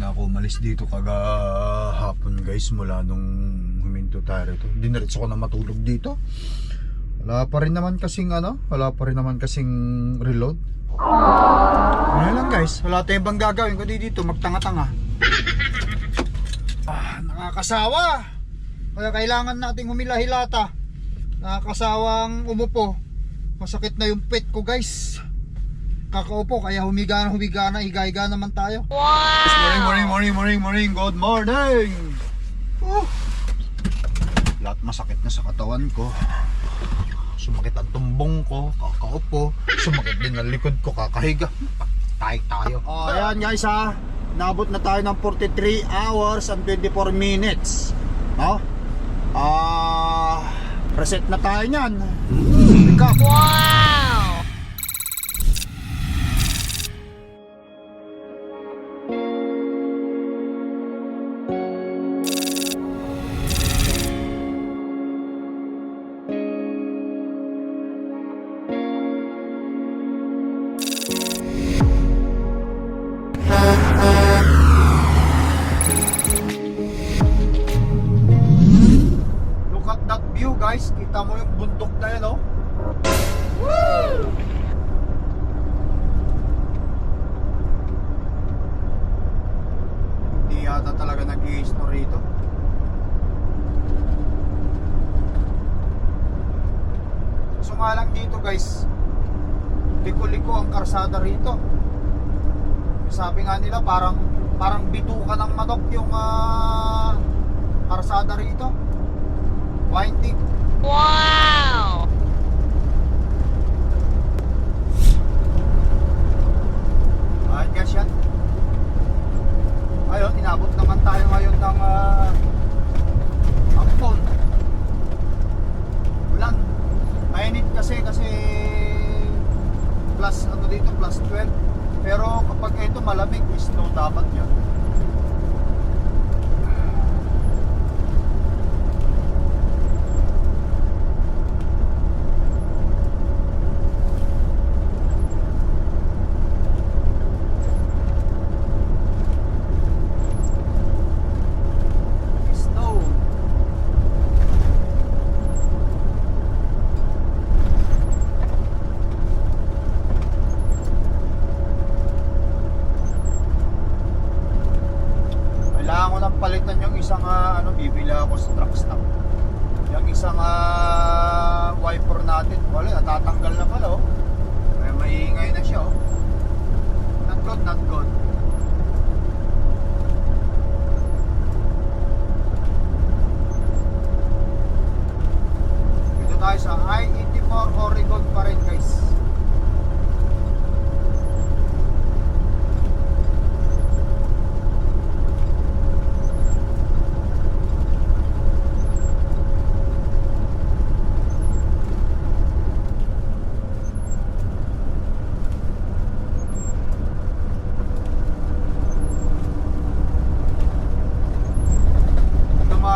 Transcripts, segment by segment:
na ako umalis dito kagahapon guys, mula nung huminto tayo rito. Diniretso ko na matulog dito. Wala pa rin naman kasing reload. Ano lang guys, wala tayong bang gagawin kundi dito magtanga-tanga. Nakakasawa. Kaya kailangan nating humila-hilata. Nakakasawang umupo. Masakit na yung pet ko guys. Kakaupo kaya humiga na, higa-higa naman tayo. Wow! Morning. Good morning. Lahat masakit na sa katawan ko. Sumakit ang tumbong ko, kakaupo. Sumakit din ang likod ko, kakahiga. Tayo. Ayan guys ha. Nabot na tayo ng 43 hours and 24 minutes. No? Reset na tayo niyan. Wow! Guys, kita mo yung bundok na yan, oh. Woo! Hindi yata talaga nag-i-store rito. Sumalang dito guys, liko-liko ang karsada rito. Sabi nga nila parang bituka ng manok yung karsada rito. Winding. Wow! Ayun guys yan. Ayun, inabot naman tayo ngayon ng Ampon. Ulan. Mainit kasi plus ano dito, plus 12. Pero kapag ito malamig, snow dapat yan. Palitan yung isang bibili ako sa truck stop. Yung isang wiper natin, wala, natatanggal na pala, oh. Kaya maiingay na siya, oh. Not good. Dito tayo sa I-84 Oregon pa rin guys.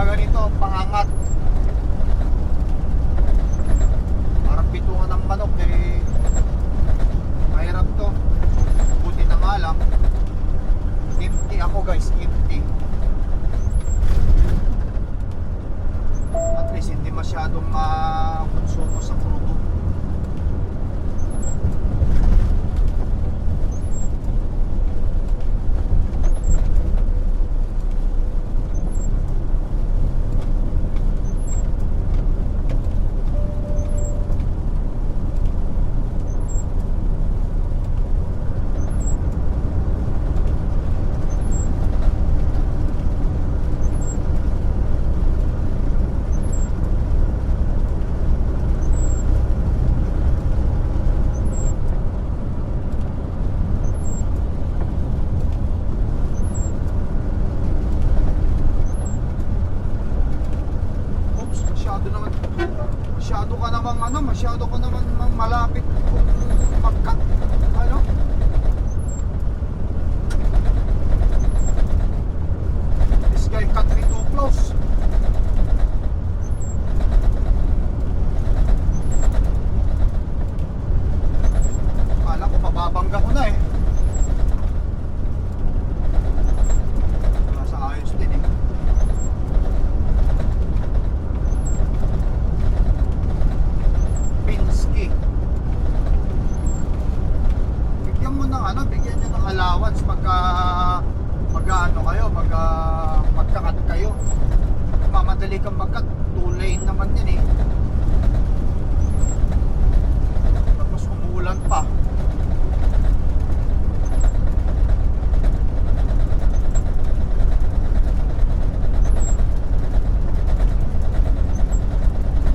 Ganito, pangangat. Parang bitukan ng manok mahirap to. Buti na nga lang empty ako guys, empty. At least hindi masyadong konsumo sa crudo. Masyado ka naman malapit kung mag-cut. Ano? This guy cut me too close. Kala ko mababangga ko na eh. magmamadali kang magkat, 2 lane naman yan eh. Tapos umuulan pa.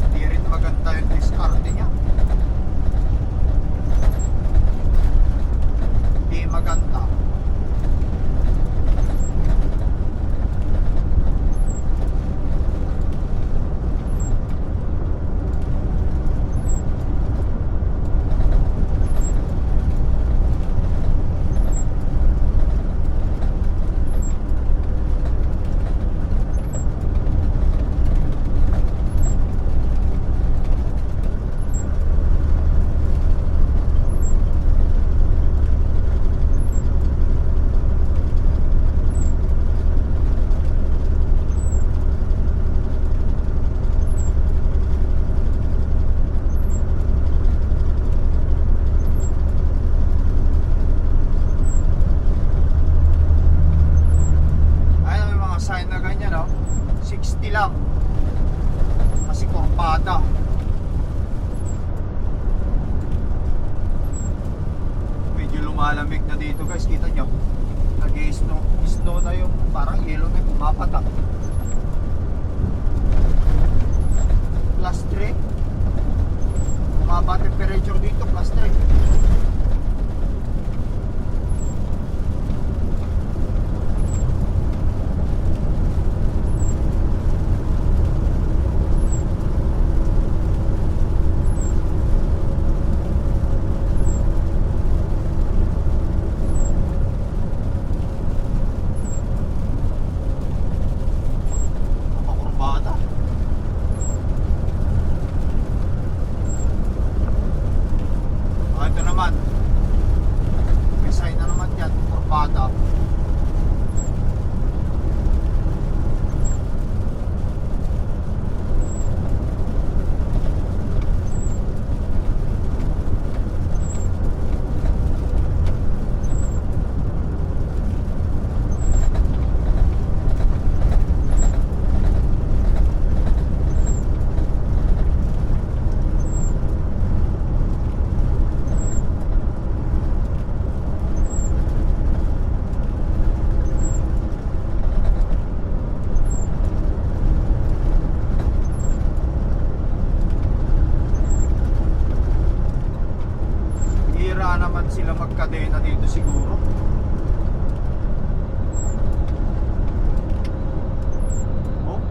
Hindi rin maganda yung diskarte niya. Hindi maganda. Sign na ganyan, no? 60 lang kasi kurbada. Medyo lumalamig na dito guys, kita nyo nag-snow na yung parang yellow na pumapatak. +3 bumaba temperature dito, +3. Ito naman, may sign na naman yan, kurbada. Naman sila magkadena dito siguro. Oh.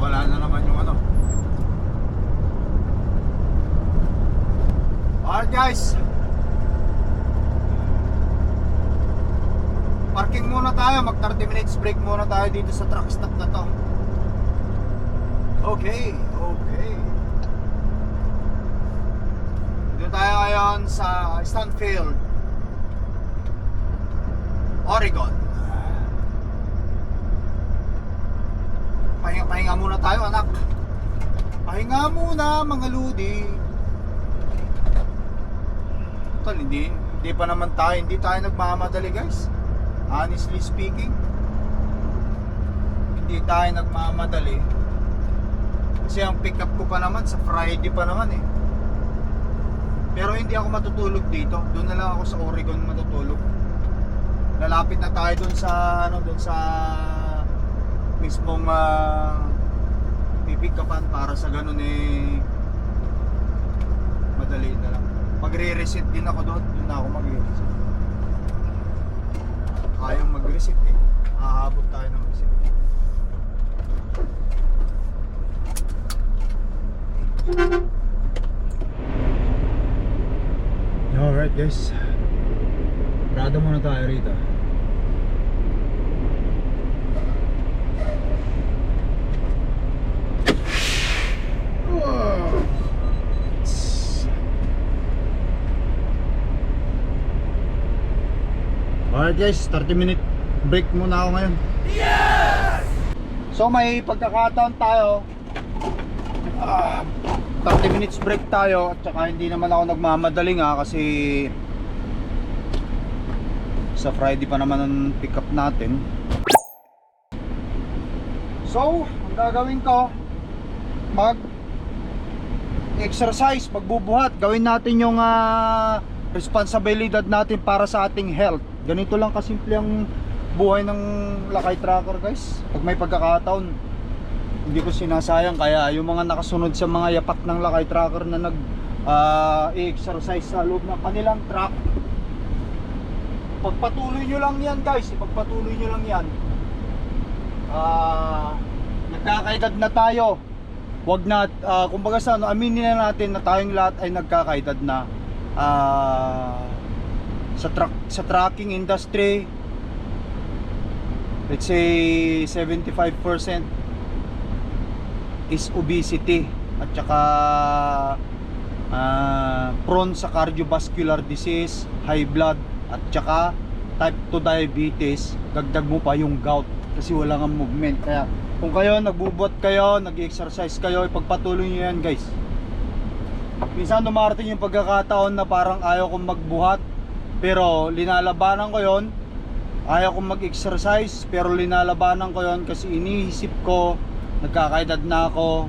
Wala na naman yung ano. Alright guys, parking muna tayo, mag 30 minutes break muna tayo dito sa truck stop na to. Okay. Dito tayo ngayon sa Stanfield, Oregon. Pahinga muna tayo, anak. Pahinga muna, mga ludi. Tol, hindi tayo nagmamadali guys. Honestly speaking, hindi tayo nagmamadali. Kasi ang pick up ko pa naman sa Friday pa naman eh. Pero hindi ako matutulog dito. Doon na lang ako sa Oregon matutulog. Lalapit na tayo doon sa mismong pipikapan para sa ganun eh madali na lang. Pag magre-reset din ako doon. Doon na ako magre-reset. Ayaw mag-reset eh. Hahabot tayo ng reset. Alright guys, parada muna tayo rito. Alright guys, 30-minute break muna ako ngayon. Yes! So may pagkakataon tayo, 30 minutes break tayo at saka hindi naman ako nagmamadali nga kasi sa Friday pa naman ang pick up natin. So, ang gagawin ko, mag-exercise, magbubuhat. Gawin natin yung responsibilidad natin para sa ating health. Ganito lang kasimple ang buhay ng lakay tracker guys. Pag may pagkakataon, hindi ko sinasayang. Kaya yung mga nakasunod sa mga yapak ng lakay tracker na nag-exercise sa loob ng kanilang truck, pagpatuloy nyo lang yan guys, pagpatuloy nyo lang yan. Nagkakaedad na tayo. Wag na, kumbaga sa ano, aminin na natin na tayong lahat ay nagkakaedad na. Sa trucking industry, let's say 75% is obesity at saka prone sa cardiovascular disease, high blood at saka type 2 diabetes. Dagdag mo pa yung gout kasi wala kang movement. Kaya kung kayo nagbubuhat kayo, nag-exercise kayo, ipagpatuloy nyo yan guys. Minsan dumarating yung pagkakataon na parang ayaw kong magbuhat pero linalabanan ko yon. Ayaw kong mag-exercise pero linalabanan ko yon kasi iniisip ko nagkakaedad na ako.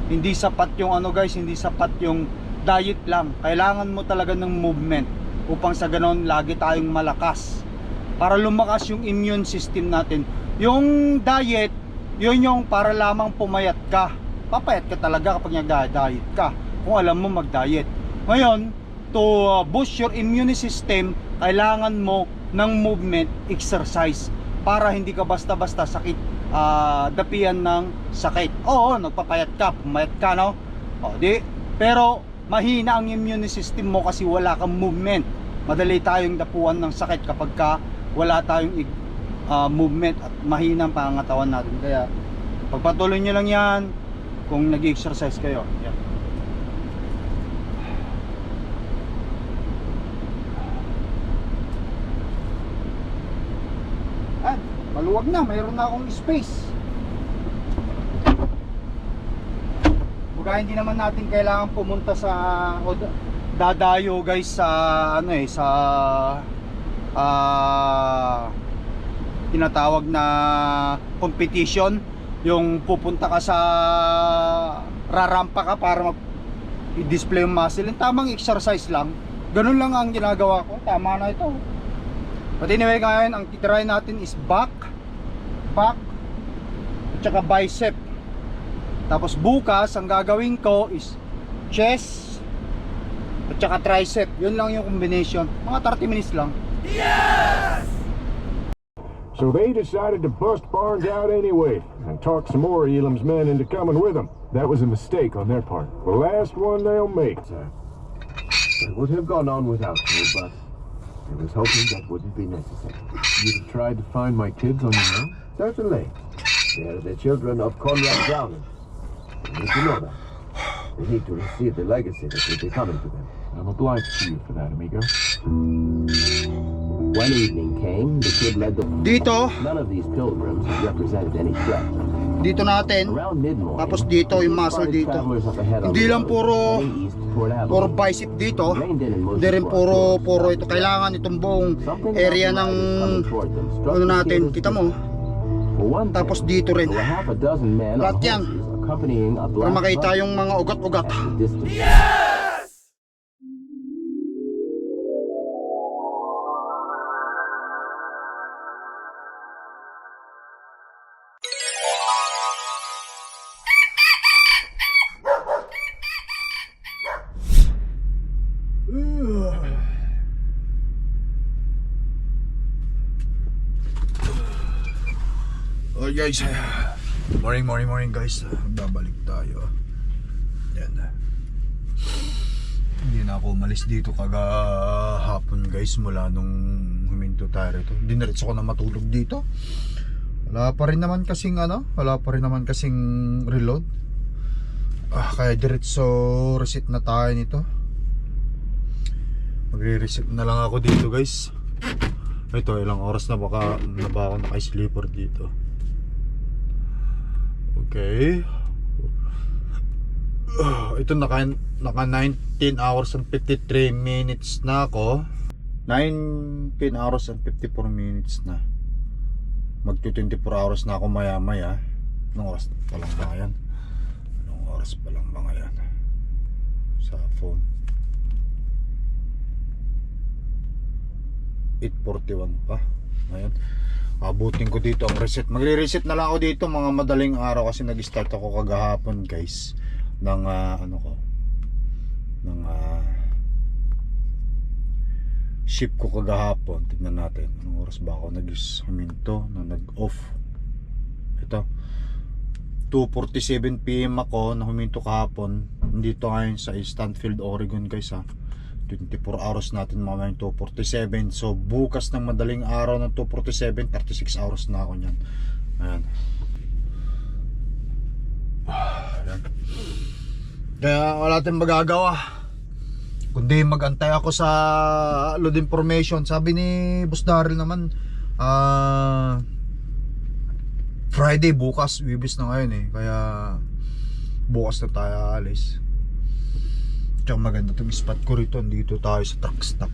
Hindi sapat yung ano guys, hindi sapat yung diet lang. Kailangan mo talaga ng movement upang sa ganon lagi tayong malakas, para lumakas yung immune system natin. Yung diet, yun yung para lamang pumayat ka. Papayat ka talaga kapag nag-diet ka, kung alam mo mag-diet. Ngayon, to boost your immune system, kailangan mo ng movement, exercise, para hindi ka basta-basta sakit, dapian ng sakit. Oo, nagpapayat ka, pumayat ka, no? O, di, pero mahina ang immune system mo kasi wala kang movement. Madali tayong dapuan ng sakit kapag ka wala tayong movement at mahina ang pangangatawan natin. Kaya pagpatuloy nyo lang yan kung nag-exercise kayo. Yan. Maluwag na, mayroon na akong space. Kaya hindi naman natin kailangan pumunta sa o dadayo guys sa ano sa tinatawag na competition, yung pupunta ka sa rarampa ka para i-display yung muscle. Yung tamang exercise lang, ganun lang ang ginagawa ko. Tama na ito. But anyway, ngayon ang titry natin is back at saka bicep. Tapos bukas ang gagawin ko is chest at saka tricep. Yun lang yung combination. Mga 30 minutes lang. Yes! So they decided to bust Barnes out anyway and talk some more of Elam's men into coming with them. That was a mistake on their part. The last one they'll make. I would have gone on without you, but I was hoping that wouldn't be necessary. You'd have tried to find my kids on your own? Certainly. They are the children of Conrad Browning. You need to know that. They need to receive the legacy that will be coming to them. I'm obliged to you for that, amigo. One evening came, the kid led the... Dito, None of these pilgrims represented any threat. dito natin. Around mid-morning, Tapos dito yung muscle departed dito. travelers up ahead on Hindi the lang road, puro heading east toward Abilene. puro bicep dito. Reined in and motioned Hindi rin for our puro tours. ito. Kailangan itong buong Something area about ng the riders coming toward them struck ano the natin. kid as Kita mo. For one Tapos thing, dito rin. there were half a dozen men on Lahat yan. horses accompanying a Para black makita bus yung mga ugat-ugat. at a distance. Guys, morning guys. Babalik tayo. Yan. Hindi na ako umalis dito kagahapon guys, mula nung huminto tayo rito. Diniretso ko na matulog dito. Wala pa rin naman kasing reload. Kaya diretso reset na tayo nito. Magre-reset na lang ako dito guys. Ito, ilang oras na ba ako naka-sleeper dito. Okay. Ito naka 19 hours and 53 minutes na ako. 19 hours and 54 minutes na. Magto 24 hours na ako maya maya. Anong oras pa lang ba yan? Anong oras pa lang ba yan? Sa phone 8:41 pa. Ngayon, abutin ko dito ang reset. Magre-reset na lang ako dito mga madaling araw kasi nag-start ako kagahapon guys ng ship ko kagahapon. Tignan natin anong oras ba ako nag-huminto na nag-off. Ito 2:47 PM ako na huminto kahapon. Dito ngayon sa Stanfield, Oregon guys 24 hours natin mamaya 2:47. So bukas ng madaling araw ng 2:47, 36 hours na ako niyan. Ayan. Ayan. Kaya wala tayong magagawa kundi magantay ako sa load information. Sabi ni Boss Daryl naman Friday bukas, Wibis na ngayon kaya bukas na tayo alis. Tsaka maganda itong spot ko rito. Dito tayo sa truck stop.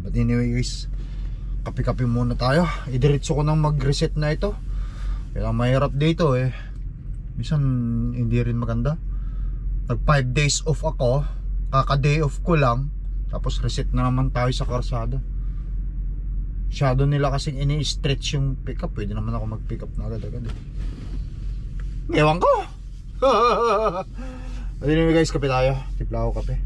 But anyway guys, kape-kape muna tayo. Idiretso ko nang mag-reset na ito. Kaya mahirap dito minsan hindi rin maganda. Nag 5 days off ako. Kaka-day off ko lang. Tapos reset na naman tayo sa karsada. Shadow nila kasing ini-stretch yung pickup. Pwede naman ako mag-pick up na agad-agad Ewan ko. Anyway guys, kape tayo. Tipla ako kape.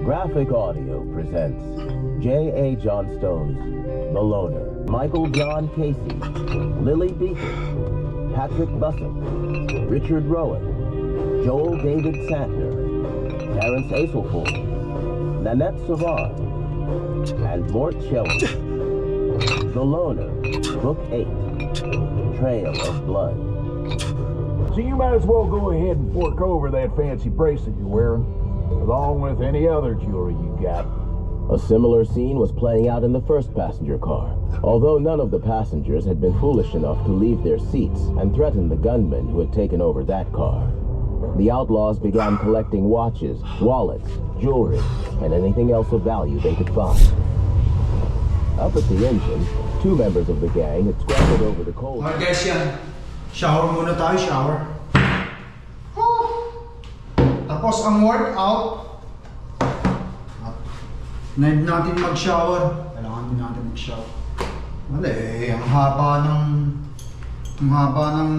Graphic Audio presents J.A. Johnstone's The Loner, Michael John Casey, Lily Beacon, Patrick Bussing, Richard Rowan, Joel David Santner, Terrence Aselford, Nanette Savard, and Mort Shelley. The Loner, Book 8, Trail of Blood. So you might as well go ahead and fork over that fancy bracelet you're wearing, along with any other jewelry you got. A similar scene was playing out in the first passenger car. Although none of the passengers had been foolish enough to leave their seats and threaten the gunmen who had taken over that car, the outlaws began collecting watches, wallets, jewelry, and anything else of value they could find. Up at the engine, two members of the gang had scrambled over the coal. Alright guys, yan. Shower muna tayo, shower. Tapos ang workout, need natin mag-shower. Kailangan din natin mag-shower. Ang haba ng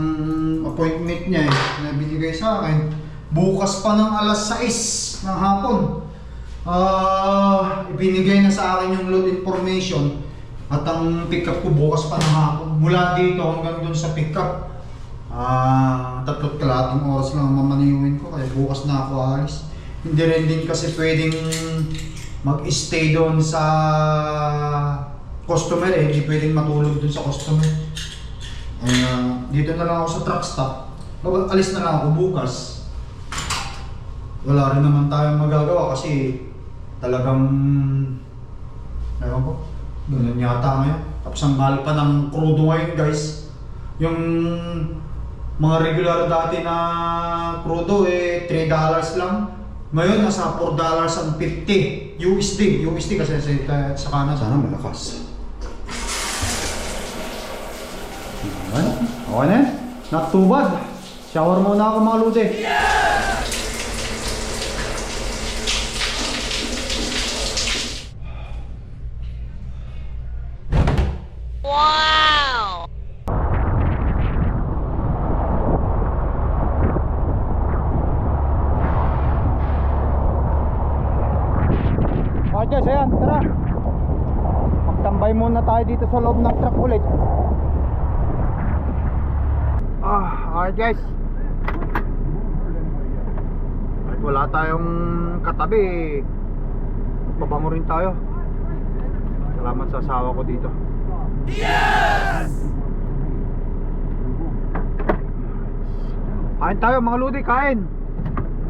appointment niya na binigay sa akin. Bukas pa ng alas 6 ng hapon. Ibinigay na sa akin yung load information at ang pick-up ko bukas pa ng hapon. Mula dito hanggang dun sa pick-up, 3 kalahating oras lang mamaniwin ko, kaya bukas na ako alis. Hindi rin din kasi pwedeng mag-stay doon sa customer hindi pwedeng matulog doon sa customer. Dito na lang ako sa truck stop. Alis na lang ako bukas. Wala rin naman tayong magagawa kasi talagang ewan ko, ganun yata ngayon. Tapos ang mahal pa ng crudo ngayon guys. Yung mga regular dati na crudo $3 lang. Ngayon nasa $4.50 USD kasi sa kanan. Sana malakas. Okay na? Not too bad. Shower muna ako mga lute. Wow! guys, ayan, tara. Magtambay muna tayo dito sa loob ng truck ulit. Alright guys. Kahit wala tayong katabi, magpabango rin tayo. Salamat sa asawa ko dito. Kain tayo mga lodi, kain.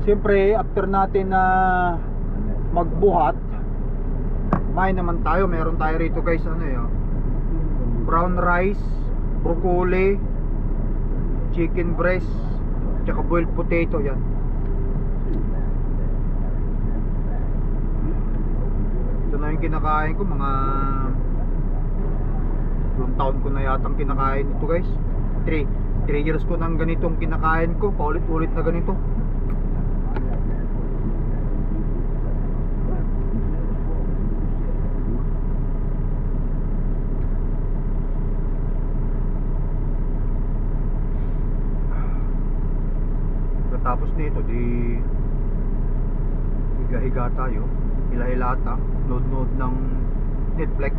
Siyempre after natin na magbuhat, kumain naman tayo. Meron tayo rito guys, ano yun, brown rice, broccoli, chicken breast, tsaka boiled potato. Yan. Ito na yung kinakain ko. Mga 2 taon ko na yatang kinakain ito guys. 3 years ko nang ganitong kinakain ko. Paulit-ulit na ganito. Tapos nito di higa-higa tayo, hila-hilata, nood ng Netflix.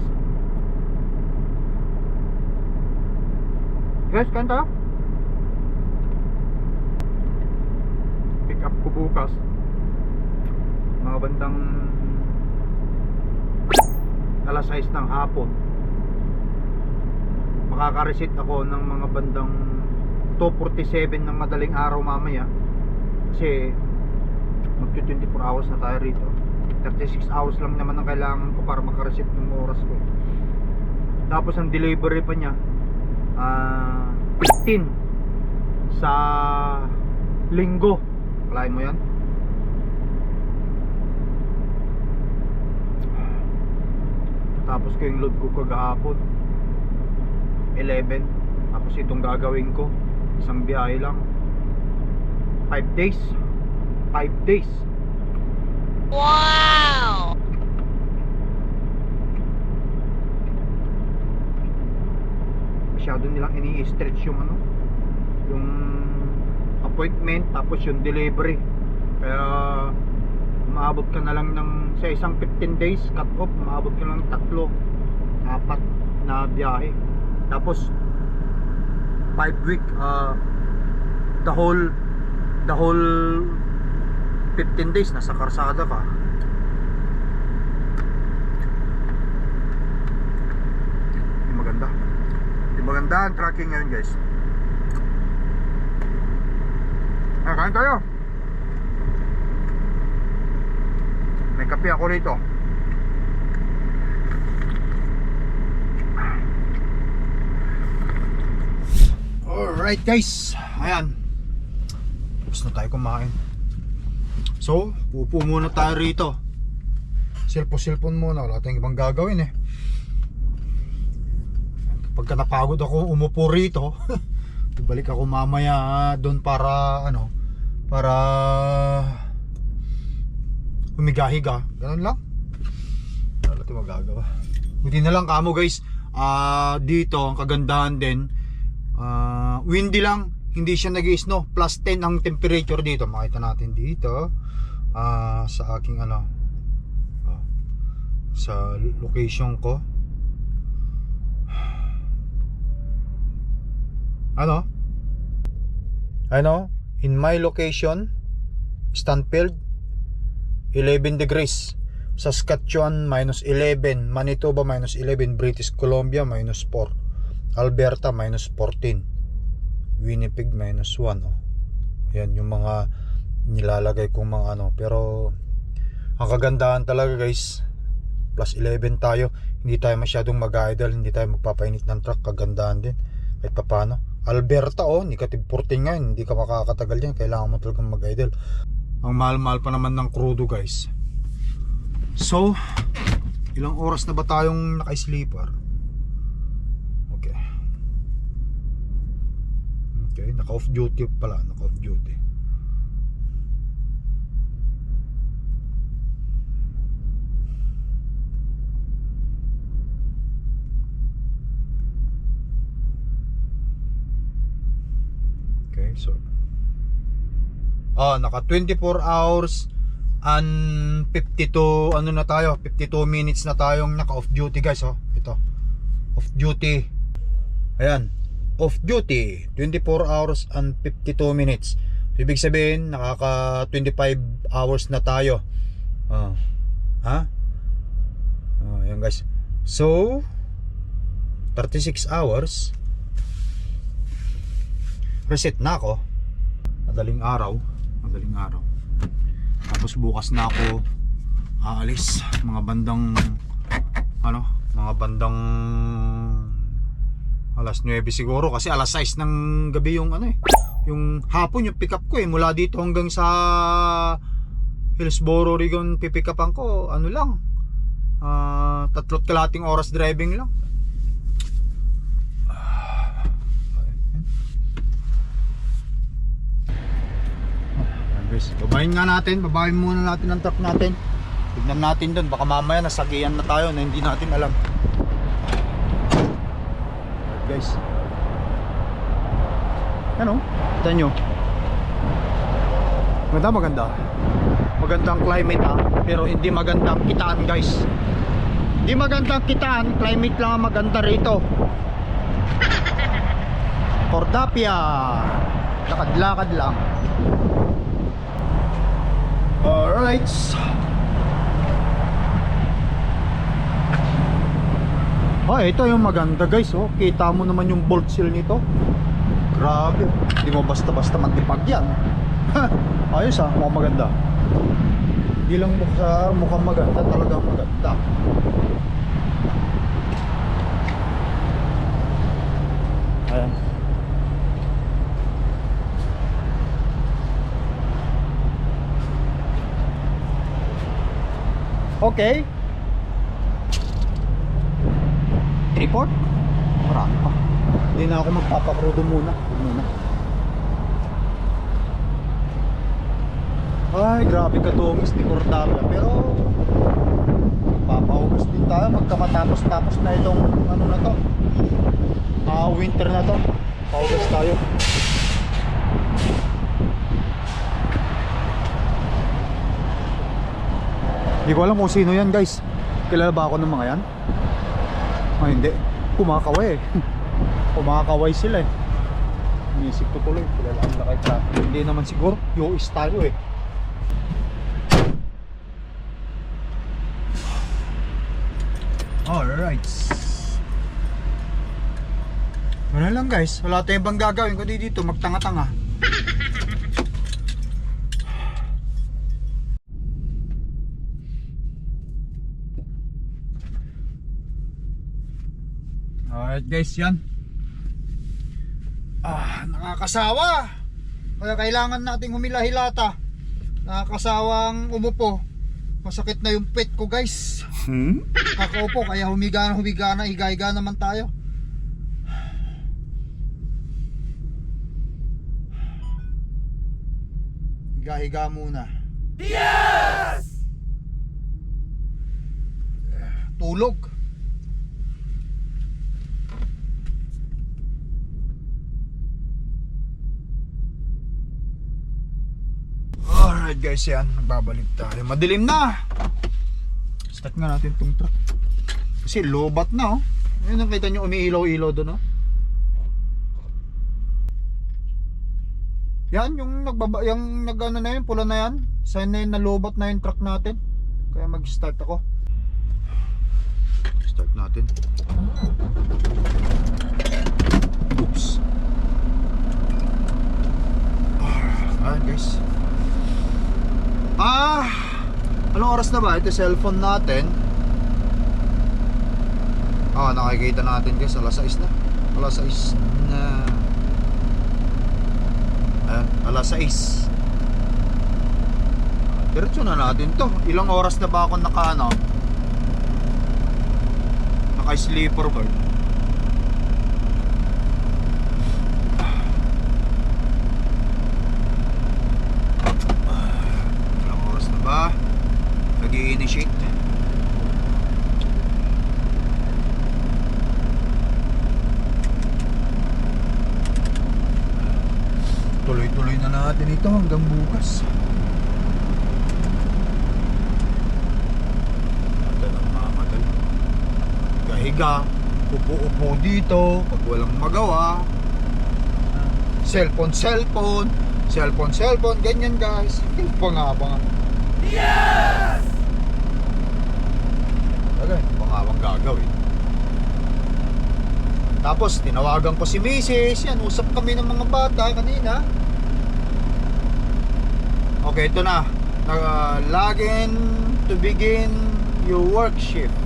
Guys, kain tayo. Pick up ko bukas mga bandang alas 6 ng hapon. Makaka-reset ako ng mga bandang 2:47 ng madaling araw mamaya. Kasi magti 24 hours na tayo rito. 36 hours lang naman ang kailangan ko para makareset ng oras ko. Tapos ang delivery pa niya 15 sa linggo. Kalahin mo yan. Tapos ko yung load ko kagahapon 11. Tapos itong gagawin ko, isang biyahe lang, 5 days. 5 days. Wow! Masyado nilang ini-stretch yung ano, yung appointment, tapos yung delivery. Kaya umaabot ka na lang ng sa isang 15 days cut off, umaabot ka lang ng 3-4 na biyahe. Tapos 5 week, the whole 15 days nasa karsada ka. Di maganda ang tracking ngayon guys. Kain tayo. May kape ako rito. Alright guys, ayan, tapos na tayo kumain. So, upo muna tayo rito. Cellphone muna, wala tayong ibang gagawin eh. Pagka napagod ako umupo rito, balik ako mamaya doon para ano, para humiga-higa. Ganun lang. Wala tayong magagawa. Buti na lang kamo guys, dito ang kagandahan din, windy lang, hindi siya nag-i-snow. Plus 10 ang temperature dito. Makita natin dito sa aking ano, sa location ko. Ano, in my location, Stanfield 11 degrees, Saskatchewan -11, Manitoba -11, British Columbia -4, Alberta -14, Winnipeg -1. Yan yung mga nilalagay kong mga ano. Pero ang kagandahan talaga guys, plus 11 tayo, hindi tayo masyadong mag-idle, hindi tayo magpapainit ng truck. Kagandahan din kahit papano. Alberta negative 14 nga, hindi ka makakatagal yan, kailangan mo talagang mag-idle. Ang mahal-mahal pa naman ng crudo guys. So, ilang oras na ba tayong naka-sleeper? Okay, naka-off duty pala, naka-off duty. Okay, so naka 24 hours and 52 ano na tayo, 52 minutes na tayong naka off duty guys. Oh, ito off duty, ayan, off duty 24 hours and 52 minutes. Ibig sabihin nakaka 25 hours na tayo. Ayan guys, so 36 hours reset na ako. Madaling araw. Tapos bukas na ako aalis mga bandang alas 9 siguro, kasi alas 6 ng gabi yung yung hapon yung pick up ko mula dito hanggang sa Hillsboro, Oregon. Pipick upan ko lang 3 kalahating oras driving lang. Babayin muna natin ang truck natin. Tignan natin doon, baka mamaya nasagian na tayo na hindi natin alam. Alright guys, ano? Kita nyo, magandang climate pero hindi magandang kitaan guys. Hindi magandang kitaan, climate lang ang maganda rito. Cordapia, lakad-lakad lang. Alright. Ito yung maganda guys. Kita mo naman yung bolt seal nito. Grabe. Hindi mo basta-basta matipag yan. Ayos mukhang maganda. Hindi lang mukhang maganda, talagang maganda. Ayan. Okay. Report? Marami pa. Hindi na ako magpapakrudo muna. Ay, grabe katungis ni Cordapia. Pero papaubos din tayo magkamatapos-tapos na itong na to. Winter na to. Paubos tayo. Hindi ko alam kung sino yan guys. Kilala ba ako ng mga yan? Hindi. Kumakaway Kumakaway sila Inisip ko tuloy, kilala ang lakay ka. Hindi naman siguro, US tayo Alright. Wala lang guys, wala tayong bang gagawin kundi dito magtanga-tanga. Alright guys, yan. Nakakasawa. Kaya kailangan nating humila-hilata. Nakakasawang umupo. Masakit na yung pet ko guys. Kakaupo, kaya humiga na, higa-higa naman tayo. Higa-higa muna. Yes! Tulog. Alright guys, yan, nagbabalik tayo. Madilim na. Start nga natin tong truck. Kasi lobat na Ayun, nakita nyo umiilaw-ilaw doon Yan, yung nag-ano na yun, pula na yan. Sign na yun na lobat na yung truck natin. Kaya mag-start ako. Start natin. Oops. Alright guys. Anong oras na ba? Ito cellphone natin. Nakikita natin guys, alas 6 na. Alas 6 na. Ayan, alas 6. Diretso na natin to. Ilang oras na ba ako naka sleeper bird? Nag-i-initiate. Tuloy-tuloy na natin ito hanggang bukas. higa, upo-upo dito pag walang magawa. Cellphone, ganyan guys. Pangabang. Yes! Talaga, pangabang gagawin. Tapos, tinawagan ko si Mrs. Yan, usap kami ng mga bata kanina. Okay, ito na. Login to begin your work shift.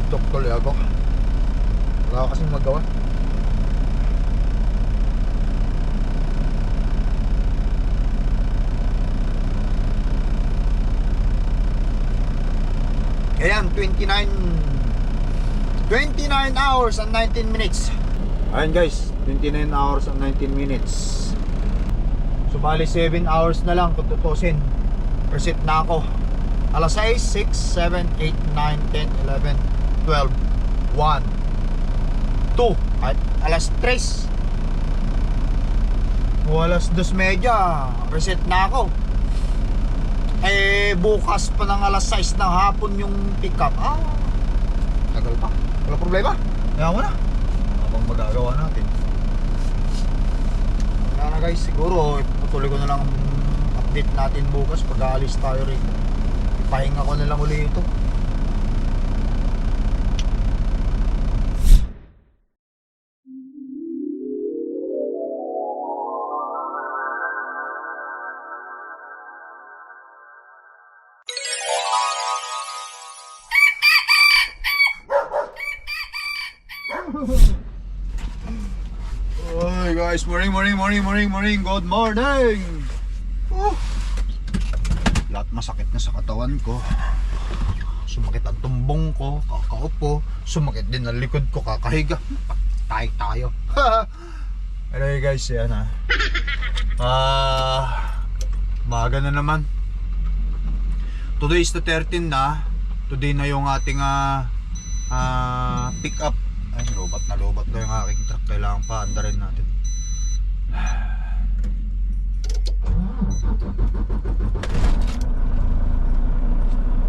Tok tuloy ako. Wala kasing magawa. Ayan, 29 hours and 19 minutes. Ayan guys, 29 hours and 19 minutes. So bali 7 hours na lang kung tutusin. Reset na ako. Alas 6, 6, 7, 8, 9, 10, 11, 12, 1, 2, at alas 3 o alas 2:30 reset na ako. Eh bukas pa ng alas 6 ng hapon yung pick up. Tagal pa, wala problema. Kaya mo na habang magagawa natin. Kaya na guys, siguro patuloy ko na lang update natin bukas pag aalis tayo rin. Pahinga ko na lang uli ito. Hi guys, morning. Good morning. Lahat masakit na sa katawan ko. Sumakit ang tumbong ko, kakaupo. Sumakit din ang likod ko, kakahiga. Tayo. Anyway guys, yan maaga na naman. Today is the 13 na. Today na yung ating pick up. Ay, lobat na yung aking truck. Kailangan pa andarin natin.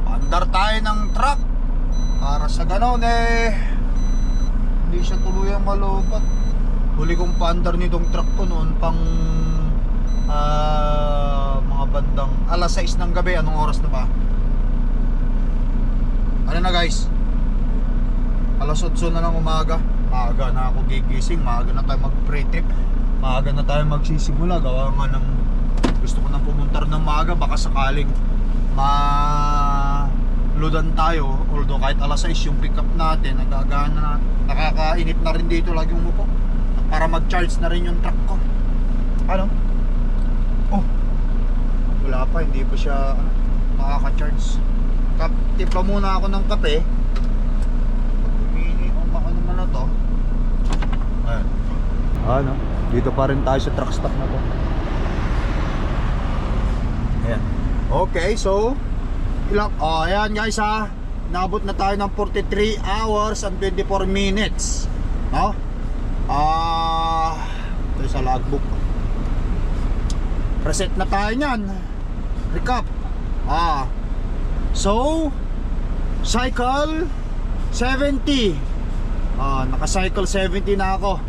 Andar tayo ng truck para sa ganon hindi siya tuluyang malubat. Huli kong paandar nitong truck ko noon pang mga bandang alas 6 ng gabi. Anong oras na ba? Ano na guys, alas 8 na ng umaga. Maaga na ako gigising, maaga na tayo mag pre-trip, maaga na tayo magsisimula. Gawa nga ng gusto ko nang pumuntar ng maaga, baka sakaling ludan tayo. Although kahit alas 6 yung pick up natin, nagagana na, nakakainip na rin dito lagi umupo para mag-charge na rin yung truck ko. Ano? Wala pa, hindi pa siya makaka-charge. Timpla muna ako ng kape. Ano naman na to? Ayan. Dito pa rin tayo sa truck stop na to. Ayan. Okay, so ayan guys naabot na tayo ng 43 hours and 24 minutes. No? Ito sa logbook. Reset na tayo niyan. Recap. So cycle 70. Naka-cycle 70 na ako.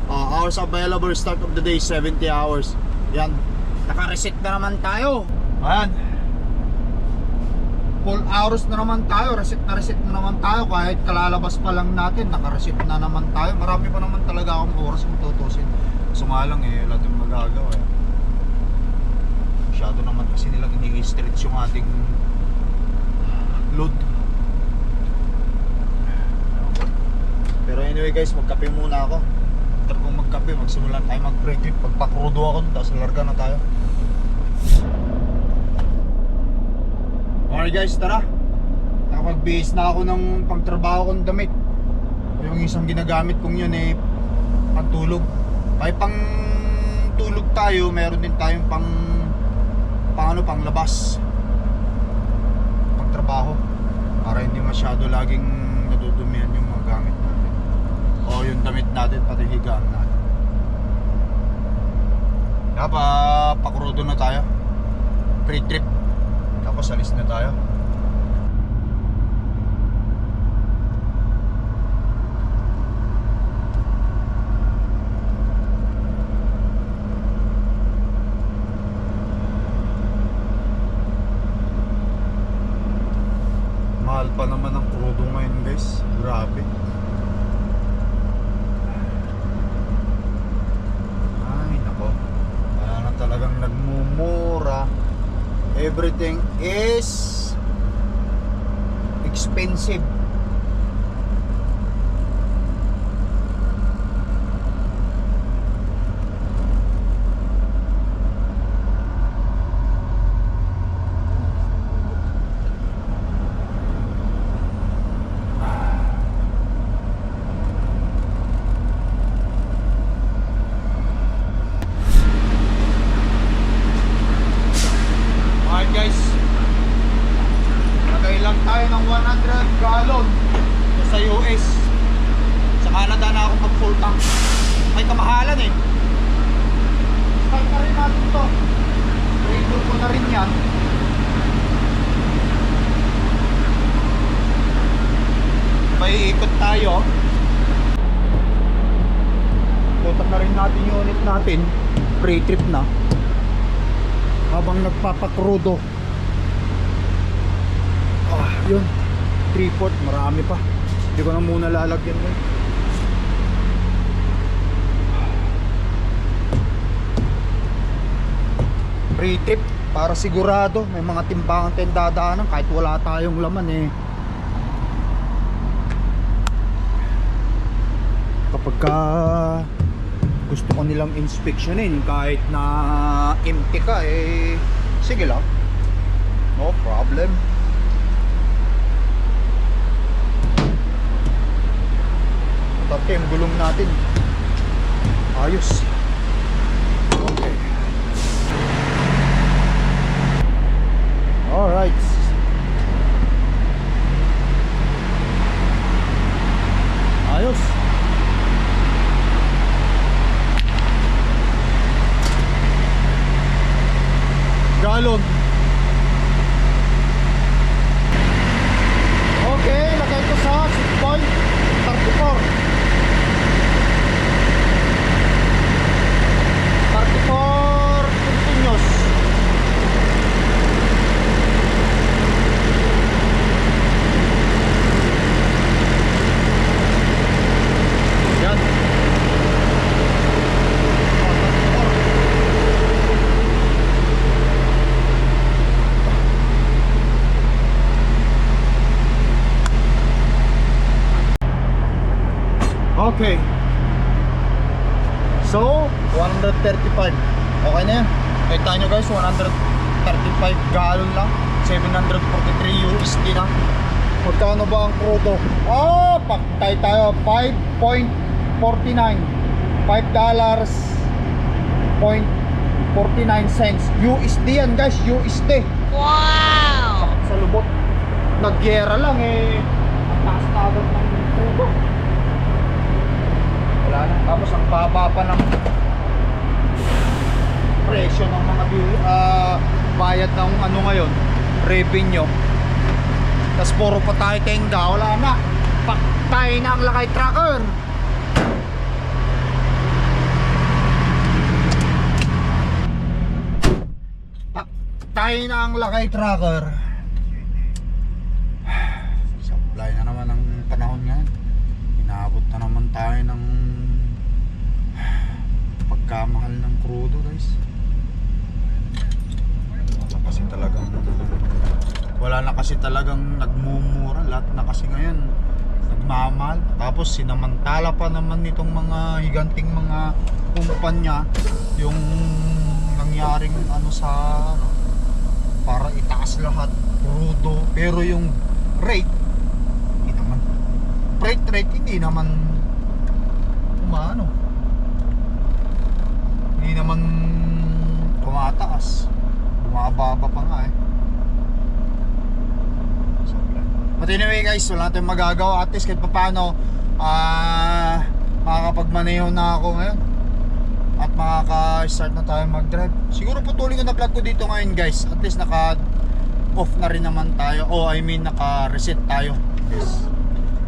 Hours available, start of the day 70 hours. Yan. Naka-reset na naman tayo. Ayan. Full hours na naman tayo. Reset na naman tayo. Kahit kalalabas pa lang natin, naka-reset na naman tayo. Marami pa naman talaga akong oras kung tutusin. So nga lang wala tayong magagawa. Masyado naman kasi nilang ini-stretch yung ating load. Pero anyway guys, magkape muna ako. After kong magkape, magsimulan tayo mag-pre-trip. Pagpakrudo ako, tapos larga na tayo. Alright guys, tara. Nakapag-base na ako ng pagtrabaho kong damit. Yung isang ginagamit kong yun pantulog. Ay pang tulog tayo, meron din tayong pang labas. Pagtrabaho. Para hindi masyado laging nadudumihan yung mga gamit natin. O yung damit natin, pati higaan natin. Pakrudo na tayo. Pre-trip. Tapos alis na tayo. Mahal pa naman ang crudo ngayon guys. Grabe. Ay nako. Wala na talagang nagmumura. Everything is expensive. Guys, nagailang tayo ng 100 gallon sa US. Sa Canada na ako mag full tank. Ay kamahalan eh. Start na rin natin to. Trigger ko na rin yan. May ikot tayo. Ikutan na rin natin yung unit natin. Pre-trip na habang nagpapakrudo. Yun, 3/4, marami pa. Hindi ko na muna lalagyan mo. Pre-trip para sigurado may mga timbangan tayong dadaanan kahit wala tayong laman eh. Kapag gusto ko nilang inspeksyonin kahit na empty ka eh, sige lang, no problem. Tapos yung gulong natin ayos. Okay, alright. Ayos. Galon. Okay, lagay ko sa 6.34. 34 continuous. Yan. Okay. So, 135. Okay na yan. Kita nyo guys, 135 gallon lang. 743 USD na. Magkano ba ang crudo? Paktay tayo. 5.49. $5.49 USD yan guys, USD. Wow! Sa lubot. Nagyera lang eh. Ang taas na agad ng crudo. Wala na. Tapos ang baba pa ng presyo ng mga bayad ng ano ngayon, revenue. Tapos puro pa tayo tenga. Wala na. Paktay na ang lakay tracker. Paktay na ang lakay tracker. Supply na naman ang panahon ngayon. Inaabot na naman tayo ng pagkamahal ng crudo guys. Wala na kasi talagang nagmumura. Lahat na kasi ngayon nagmamahal. Tapos sinamantala pa naman nitong mga higanting mga kumpanya yung nangyaring ano sa para itaas lahat crudo, pero yung rate hindi naman rate hindi naman hindi naman tumataas, bumababa pa nga eh. But anyway guys, wala tayong magagawa. At least kahit paano makakapagmaneho na ako ngayon. at makaka-start na tayo mag-drive. Siguro putulin ko na vlog ko dito ngayon guys. At least naka-off na rin naman tayo. Naka-reset tayo. Yes.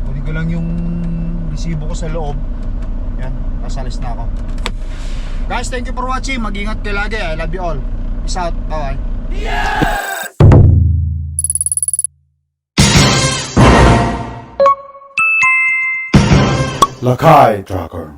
Kunin ko lang yung resibo ko sa loob. Yan, kasalis na ako. Guys, thank you for watching. Mag-ingat kayo lagi. I love you all. Peace out. Bye-bye. Lakai Tracker.